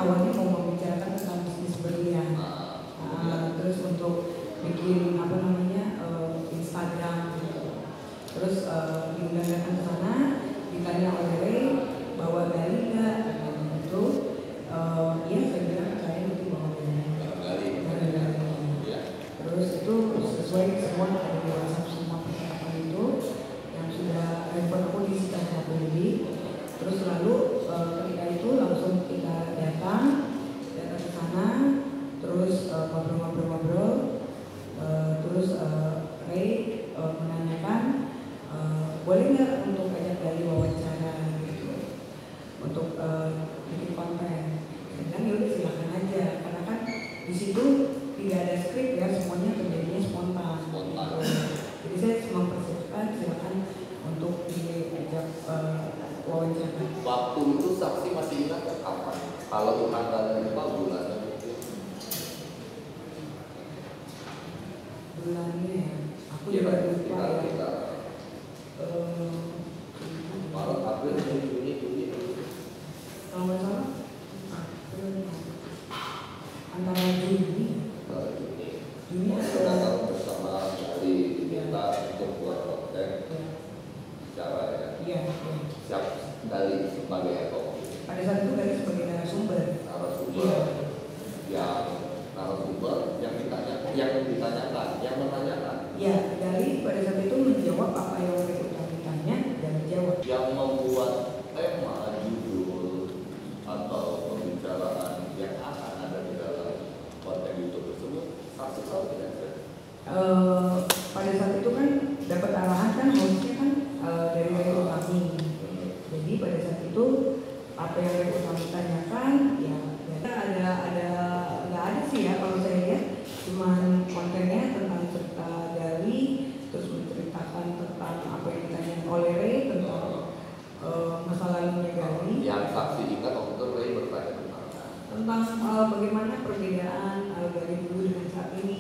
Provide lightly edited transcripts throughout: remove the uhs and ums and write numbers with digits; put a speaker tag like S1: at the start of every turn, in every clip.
S1: awalnya mau membicarakan tentang bisnis berlian. Terus untuk bikin Instagram gitu. Terus diundangkan ke sana, ditanya oleh Ray bawa Gali nggak, gitu. Iya, saya bilang saya itu bawa Gali. Terus itu sesuai semua dari WhatsApp semua percakapan itu yang sudah handphone aku disita satu lebih. Terus lalu ketika itu langsung kita datang ke sana, terus ngobrol-ngobrol. Terus Ray menanyakan boleh nggak untuk ajak Gali wawancara gitu, untuk bikin konten. Dan yaudah silakan aja, karena kan di situ tidak ada skrip ya, semuanya terjadinya spontan. Gitu. Jadi saya mempersiapkan silakan untuk diajak wawancara.
S2: Waktu itu saksi masih ingat kapan? Kalau tanggalnya lupa bulannya mungkin.
S1: Bulannya ya, aku juga lupa ya.
S2: Maret, April, Juni.
S1: Kalau nggak salah, antara Juni
S2: datang bersama dari diminta untuk buat konten bicara ya.
S1: Iya.
S2: Siap dari sebagai apa?
S1: Pada saat itu Gali sebagai narasumber. Iya.
S2: Yang narasumber yang ditanyakan, yang menanyakan.
S1: Iya, Gali pada saat itu menjawab apa yang kita ditanya dan menjawab.
S2: Yang membuat tema, judul atau pembicaraan yang akan ada di dalam konten YouTube tersebut, saksi tahu tidak sih?
S1: Pada saat itu kan dapat arahan kan hostnya kan dari Ray kami. Jadi pada saat itu apa yang Ray kami tanyakan ya ada nggak ada sih ya kalau saya lihat, cuman kontennya tentang cerita Gali, terus menceritakan tentang apa yang ditanyakan oleh Ray tentang masa lalunya Gali.
S2: Yang saksi ingat waktu itu Ray bertanya
S1: tentang bagaimana perbedaan Gali dulu dengan saat ini,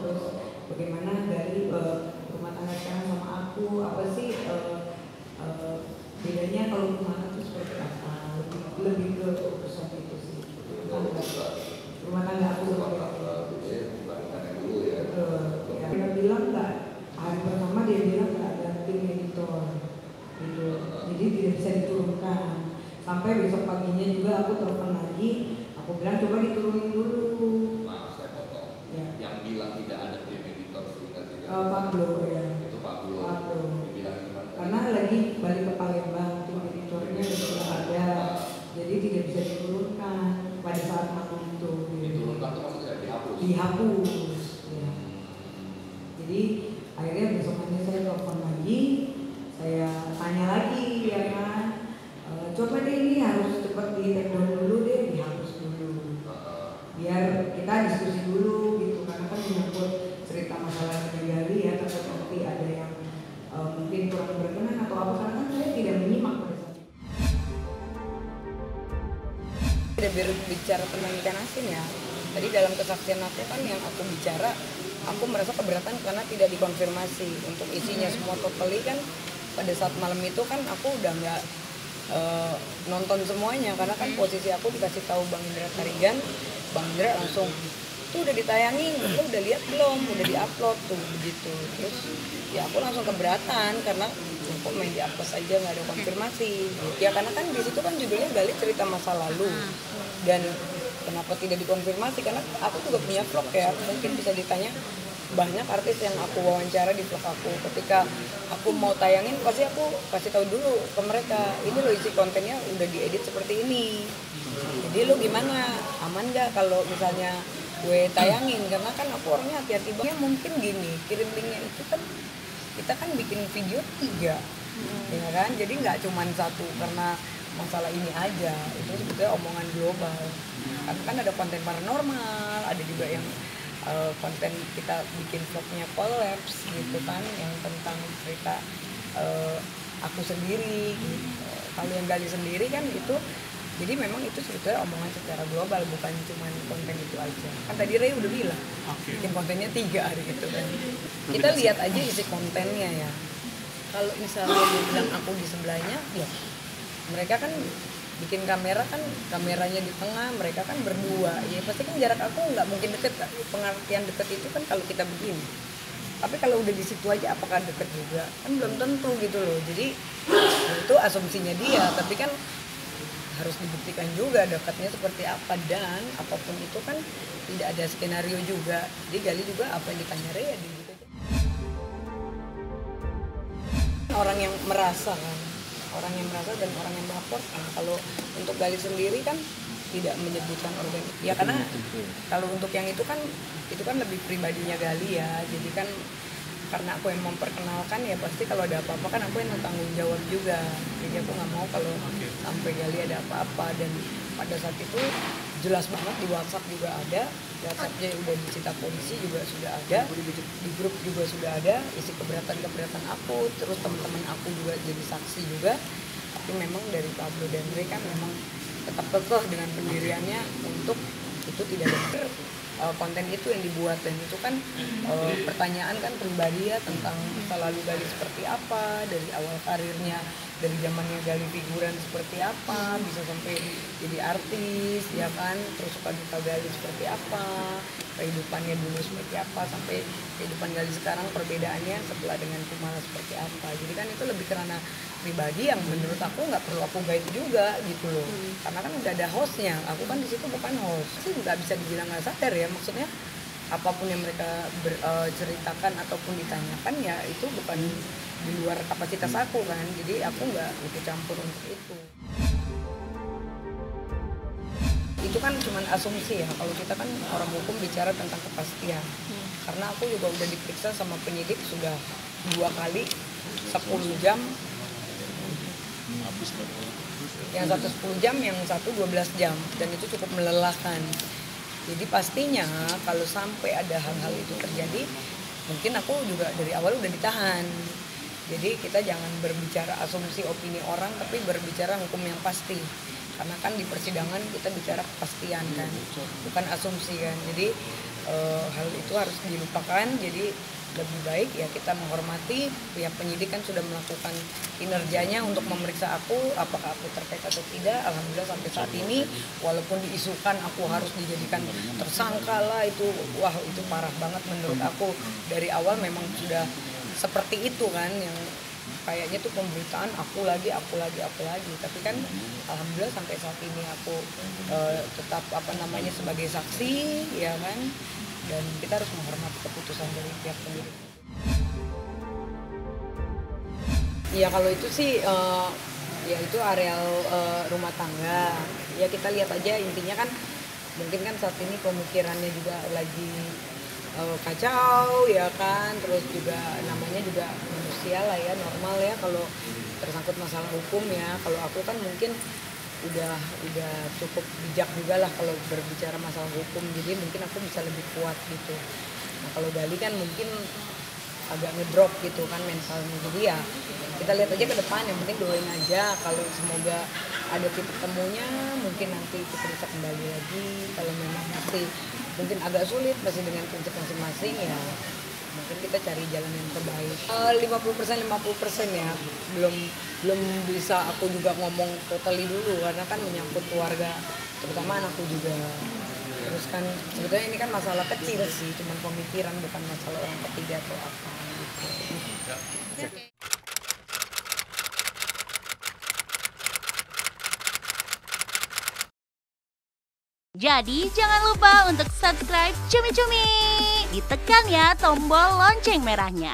S1: terus bagaimana Gali rumah tangga sekarang sama aku, apa sih bedanya kalau rumah tangga itu seperti apa, lebih ke urusan itu sih. Rumah tangga aku seperti apa.
S2: dulu ya.
S1: Dia bilang nggak, hari pertama dia bilang nggak ada tim editor gitu, jadi tidak bisa diturunkan. Sampai besok paginya juga aku telepon lagi, aku bilang coba diturunin dulu.
S2: Maaf saya potong.
S1: Ya.
S2: Yang bilang tidak ada tim editor sehingga tidak.
S1: Pablo ya.
S2: Itu Pablo. Dibilang gimana?
S1: Karena lagi balik ke Palembang, tim editornya sudah ada, jadi tidak bisa diturunkan pada saat malam itu.
S2: Diturunkan itu maksudnya dihapus.
S1: Dihapus. Ya. Jadi akhirnya besokannya saya telepon lagi, saya tanya lagi ya kan, coba deh ini harus cepat di take down dulu deh, dihapus dulu, biar kita diskusi dulu gitu, karena kan menyangkut cerita masalah Gali ya, takut nanti ada yang mungkin kurang berkenan atau apa, karena kan saya tidak menyimak pada saat itu. Tidak berbicara tentang ikan asin ya. Tadi dalam kesaksian aku kan yang aku bicara, aku merasa keberatan karena tidak dikonfirmasi untuk isinya semua totally kan. Pada saat malam itu kan aku udah nggak nonton semuanya, karena kan posisi aku dikasih tahu Bang Indra Tarigan, Bang Indra langsung tuh udah ditayangin, lo udah lihat belum, udah diupload tuh begitu. Terus ya aku langsung keberatan karena kok main diupload aja nggak ada konfirmasi. Ya karena kan di situ kan judulnya Gali cerita masa lalu, dan kenapa tidak dikonfirmasi, karena aku juga punya vlog ya, mungkin bisa ditanya banyak artis yang aku wawancara di vlog aku. Ketika aku mau tayangin pasti aku kasih tahu dulu ke mereka, ini lo isi kontennya udah diedit seperti ini, jadi lo gimana, aman nggak kalau misalnya gue tayangin, karena kan aku orangnya hati-hati banget. Mungkin gini, kirim linknya itu kan kita kan bikin video 3 ya kan, jadi nggak cuma satu karena masalah ini aja, itu sebetulnya omongan global. Kan ada konten paranormal, ada juga yang konten kita bikin vlognya collapse gitu kan, yang tentang cerita aku sendiri gitu. Kalau yang Gali sendiri kan itu, jadi memang itu sebetulnya omongan secara global, bukan cuma konten itu aja. Kan tadi Ray udah bilang bikin kontennya 3 hari gitu kan. Kita lihat aja isi kontennya ya. Kalau misalnya dia bilang aku di sebelahnya, ya mereka kan bikin kamera kan, kameranya di tengah, mereka kan berdua, ya pasti kan jarak aku nggak mungkin deket. Pengertian deket itu kan kalau kita begini, tapi kalau udah di situ aja apakah deket juga kan belum tentu gitu loh. Jadi itu asumsinya dia, tapi kan harus dibuktikan juga dekatnya seperti apa, dan apapun itu kan tidak ada skenario juga. Jadi gali juga apa yang ditanya Rea gitu. Orang yang merasa kan, orang yang merasa dan orang yang melaporkan. Kalau untuk gali sendiri kan tidak menyebutkan organ, ya karena kalau untuk yang itu kan lebih pribadinya gali ya. Jadi kan karena aku yang memperkenalkan, ya pasti kalau ada apa-apa kan aku yang tanggung jawab juga. Jadi aku nggak mau kalau sampai gali ada apa-apa. Dan pada saat itu jelas banget di WhatsApp juga ada, WhatsAppnya udah disita polisi juga sudah ada, di grup juga sudah ada isi keberatan aku, terus teman-teman aku juga jadi saksi juga. Tapi memang dari Pablo dan Ray kan memang tetap kekeh dengan pendiriannya untuk itu tidak benar. Konten itu yang dibuat, dan itu kan pertanyaan kan pribadi ya tentang masa lalu Gali seperti apa, dari awal karirnya, dari zamannya Gali figuran seperti apa, bisa sampai jadi artis ya kan, terus suka duka Gali seperti apa, kehidupannya dulu seperti apa, sampai kehidupan Gali sekarang perbedaannya setelah dengan Kumala seperti apa. Jadi kan itu lebih karena pribadi yang menurut aku nggak perlu aku guide juga gitu loh, karena kan udah ada hostnya. Aku kan di situ bukan host, sih nggak bisa dibilang nggak sadar ya, maksudnya apapun yang mereka ceritakan ataupun ditanyakan ya itu bukan di luar kapasitas aku kan, jadi aku nggak ikut campur untuk itu. Itu kan cuma asumsi ya, kalau kita kan orang hukum bicara tentang kepastian. Karena aku juga udah diperiksa sama penyidik sudah 2 kali 10 jam. Yang satu 10 jam, yang satu 12 jam, dan itu cukup melelahkan. Jadi pastinya kalau sampai ada hal-hal itu terjadi, mungkin aku juga dari awal udah ditahan. Jadi kita jangan berbicara asumsi opini orang, tapi berbicara hukum yang pasti. Karena kan di persidangan kita bicara kepastian kan, bukan asumsi kan. Jadi hal itu harus dilupakan. Jadi lebih baik ya kita menghormati pihak penyidik kan sudah melakukan kinerjanya untuk memeriksa aku, apakah aku terkait atau tidak. Alhamdulillah sampai saat ini, walaupun diisukan aku harus dijadikan tersangka lah, itu wah itu parah banget menurut aku. Dari awal memang sudah seperti itu kan, yang kayaknya tuh pemberitaan aku lagi. Tapi kan alhamdulillah sampai saat ini aku tetap sebagai saksi ya kan, dan kita harus menghormati keputusan dari pihak penyidik. Ya kalau itu sih ya itu areal rumah tangga. Ya kita lihat aja, intinya kan mungkin kan saat ini pemikirannya juga lagi kacau ya kan, terus juga namanya juga manusia lah ya, normal ya kalau tersangkut masalah hukum ya. Kalau aku kan mungkin udah cukup bijak juga lah kalau berbicara masalah hukum, jadi mungkin aku bisa lebih kuat gitu. Nah kalau Gali kan mungkin agak ngedrop gitu kan mentalnya, jadi ya kita lihat aja ke depan. Yang penting doain aja kalau semoga ada titik temunya, mungkin nanti kita bisa kembali lagi. Kalau memang masih mungkin agak sulit, masih dengan prinsip masing-masing ya mungkin kita cari jalan yang terbaik. 50% ya, belum bisa aku juga ngomong totally dulu karena kan menyangkut keluarga, terutama anakku juga. Terus kan sebetulnya ini kan masalah kecil sih, cuman pemikiran, bukan masalah orang ketiga atau apa gitu.
S3: Jadi jangan lupa untuk subscribe Cumi Cumi. Ditekan ya tombol lonceng merahnya.